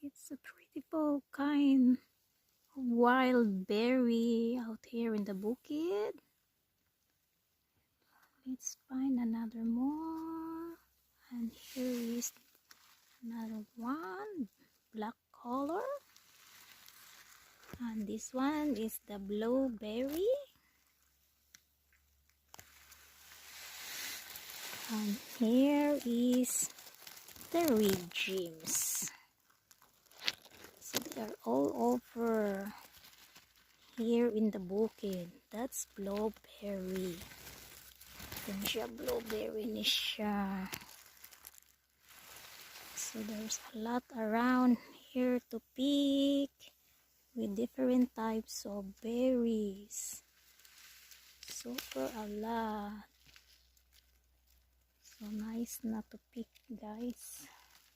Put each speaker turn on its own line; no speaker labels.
It's a beautiful kind of wild berry out here in the bukid. Let's find another more. And here is another one, black color. And this one is the blueberry. And here is the red gems. So they are all over here in the bukid. That's blueberry. Yan siya, blueberry ni siya. So there's a lot around here to pick with different types of berries. Super a lot. So nice na to pick, guys.